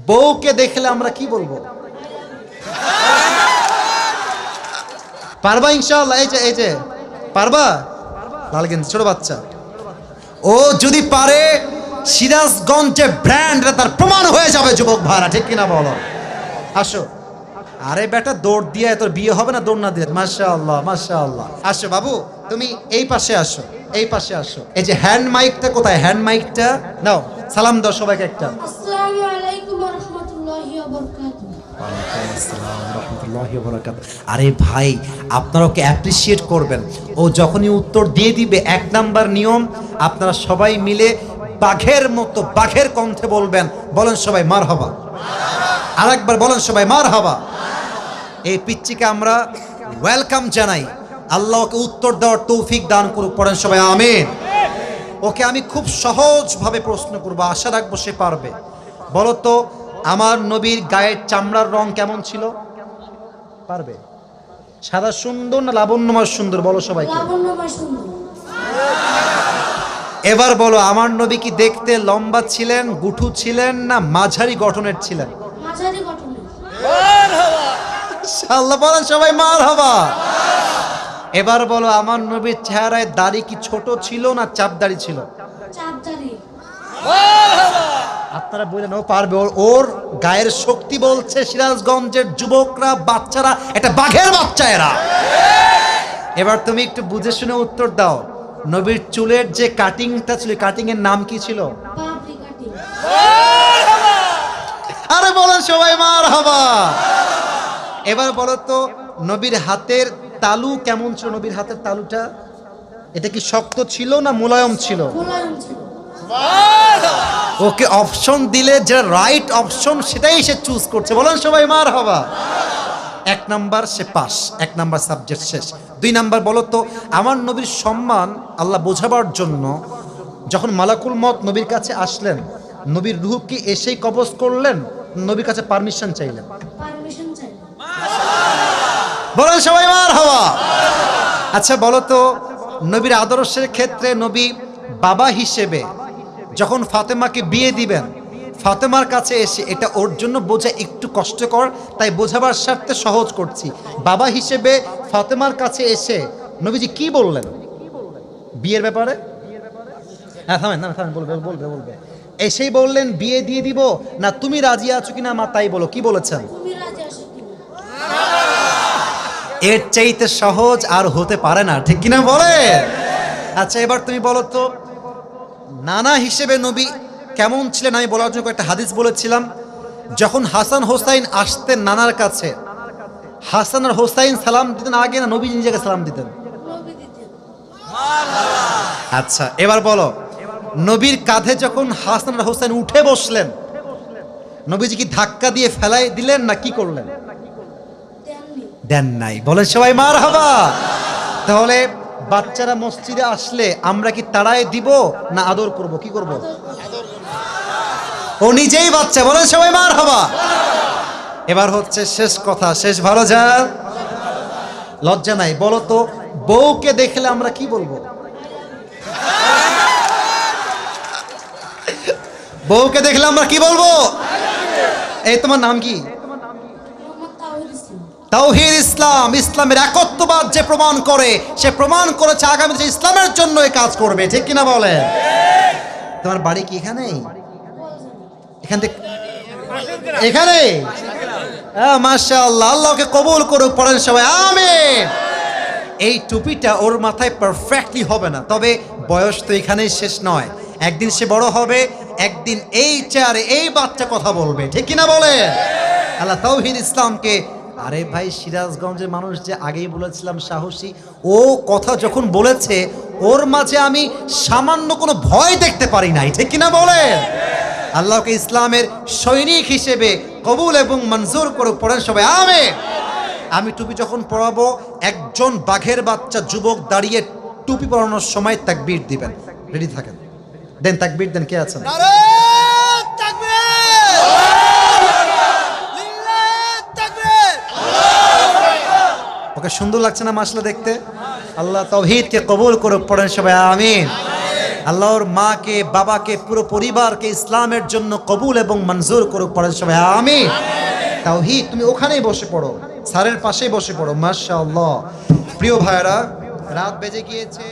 বউকে দেখলে আমরা কি বলবো? পারবা ইনশাআল্লাহ? এই যে পারবা? লালগেন ছোট বাচ্চা, ও যদি পারে সিরাজগঞ্জে ব্র্যান্ড, তার প্রমাণ হয়ে যাবে যুবক ভাড়া, ঠিক কিনা বলো? আসো। আরে বেটা দৌড় দিয়ে তোর বিয়ে হবে না দৌড় না দিয়ে? মাশাআল্লাহ মাশাআল্লাহ। আসো বাবু, তুমি এই পাশে আসো, এই পাশে আসো। এই যে হ্যান্ড মাইকটা কোথায়? হ্যান্ড মাইকটা নাও, সালাম দাও সবাইকে একটা। আসসালামু আলাইকুম ওয়া রাহমাতুল্লাহি ওয়া বারাকাতুহু। ওয়ালাইকুম আসসালাম ওয়া রাহমাতুল্লাহি ওয়া বারাকাতুহু। আরে ভাই, আপনারা ওকে অ্যাপ্রিশিয়েট করবেন। ও যখনই উত্তর দিয়ে দিবে, 1 নাম্বার নিয়ম, আপনারা সবাই মিলে বাঘের মতো বাঘের কণ্ঠে বলবেন। বলেন সবাই মারহাবা। আরেকবার বলেন সবাই মারহাবা। এই পিচ্চিকে আমরা ওয়েলকাম জানাই। আল্লাহ ওকে উত্তর দেওয়ার তৌফিক দান করুক। পড়েন সবাই আমিন। ওকে আমি খুব সহজভাবে প্রশ্ন করব, আশা রাখবো সে পারবে। বলো তো, আমার নবীর গায়ের চামড়ার রং কেমন ছিল? পারবে? সাদা সুন্দর না লাবণ্যময় সুন্দর? বলো সবাইকে। লাবণ্যময় সুন্দর। এবার বলো, আমার নবী কি দেখতে লম্বা ছিলেন, গুঠু ছিলেন, না মাঝারি গঠনের ছিলেন? মাঝারি গঠনের। আল্লাহ বলেন সবাই মারহাবা। এবার বলো, আমার নবীর চেহারায় দাড়ি কি ছোট ছিল না চাপ দাড়ি ছিল? চাপদারি। আপনারা বললেন ও পারবে, ওর গায়ের শক্তি বলছে সিরাজগঞ্জের যুবকরা, বাচ্চারা, এটা বাঘের বাচ্চা এরা। এবার তুমি একটু বুঝে শুনে উত্তর দাও। নবীর চুলের যে কাটিংটা ছিল, কাটিং এর নাম কি ছিল? পাপড়ি কাটিং। আরে বলেন সবাই মারহাবা। এবার বলো তো, নবীর হাতের তালু কেমন ছিল? নবীর হাতের তালুটা এটা কি শক্ত ছিল না মোলায়েম ছিল? মোলায়েম ছিল। ওকে অপশন দিলে যে রাইট অপশন সেটাই সে চুজ করছে। বলেন সবাই মারহাবা। 1 নাম্বার সে পাস, 1 নাম্বার সাবজেক্ট শেষ। 2 নাম্বার বলো তো, আমার নবীর সম্মান আল্লাহ বোঝাবার জন্য যখন মালাকুল মত নবীর কাছে আসলেন, নবীর রূহ কি এসেই কবজ করলেন, নবীর কাছে পারমিশন চাইলেন? পারমিশন চাই। বলেন সবাই মারহাবা। আচ্ছা বলো তো, নবীর আদর্শের ক্ষেত্রে নবী বাবা হিসেবে যখন ফাতেমাকে বিয়ে দিবেন, ফাতেমার কাছে এসে, এটা ওর জন্য বোঝা একটু কষ্টকর, তাই বোঝাবার স্বার্থে সহজ করছি। বাবা হিসেবে ফাতেমার কাছে এসে নবীজি কি বললেন বিয়ের ব্যাপারে? হ্যাঁ থামেন না, থামেন, বলবে বলবে বলবে। এসেই বললেন বিয়ে দিয়ে দিব, না তুমি রাজি আছো কিনা মা তাই বলো, কি বলেছেন? তুমি রাজি আছো কিনা? এর চাইতে সহজ আর হতে পারে না, ঠিক কিনা বলে? আচ্ছা এবার তুমি বলো তো, নানা হিসেবে নবী কেমন ছিলেন? আমি বলার জন্য একটা হাদিস বলেছিলাম। যখন হাসান হোসাইন আসতেন নানার কাছে, হাসান আর হোসাইন সালাম দিতেন আগে না নবী নিজেকে সালাম দিতেন? নবী দিতেন। আচ্ছা এবার বলো, নবীর কাঁধে যখন হাসান আর হোসাইন উঠে বসলেন, নবীজি কি ধাক্কা দিয়ে ফেলাই দিলেন না কি করলেন? দেননি। দেন নাই। বলে সবাই মারহাবা। তাহলে বাচ্চারা মসজিদে আসলে আমরা কি তাড়ায় দিব না আদর করব? কি করব? ও নিজেই বাচ্চা। বলে সবাই মারহাবা। এবার হচ্ছে শেষ কথা, শেষ ভালো যা, লজ্জা নাই। বলো তো, বউকে দেখলে আমরা কি বলবো? বউকে দেখলে আমরা কি বলবো? এই তোমার নাম কি? মোহাম্মদ তাওহীদ ইসলাম। তাওহীদ ইসলাম। ইসলামের একত্ববাদ যে প্রমাণ করে, সে প্রমাণ করেছে আগামীতে ইসলামের জন্য এই কাজ করবে, ঠিক কিনা বলে? তোমার বাড়ি কি এখানেই? এখান থেকে এখানে? মাশাআল্লাহ, আল্লাহকে কবুল করুক। পড়েন সবাই আমিন। এই টুপিটা ওর মাথায় পারফেক্টলি হবে না, তবে বয়স তো এখানেই শেষ নয়। একদিন সে বড় হবে, একদিন এই চেয়ারে এই বাচ্চা কথা বলবে, ঠিক কিনা বলে? আল্লাহ তাওহীদ ইসলামকে, আরে ভাই সিরাজগঞ্জের মানুষ যে আগেই বলেছিলাম সাহসী, ও কথা যখন বলেছে ওর মাঝে আমি সামান্য কোনো ভয় দেখতে পারি নাই, ঠিক কিনা বলে? আল্লাহকে ইসলামের সৈনিক হিসেবে কবুল এবং মঞ্জুর করুক। পড়েন সবাই আমিন। আমি টুপি যখন পরাবো, একজন বাঘের বাচ্চা যুবক দাঁড়িয়ে টুপি পরানোর সময় তাকবীর দিবেন। রেডি থাকেন, দেন তাকবীর দেন। কে আছেন? ওকে সুন্দর লাগছে না মাশাআল্লাহ দেখতে? আল্লাহ তাওহীদকে কবুল করুক। পড়েন সবাই আমিন। আল্লাহ ওর মাকে বাবাকে পুরো পরিবারকে ইসলামের জন্য কবুল এবং মঞ্জুর করুক। পড়েন সবাই আমিন। তাওহীদ, তুমি ওখানেই বসে পড়ো, স্যারের পাশেই বসে পড়ো। মাশাআল্লাহ। প্রিয় ভাইরা, রাত বেজে গিয়েছে।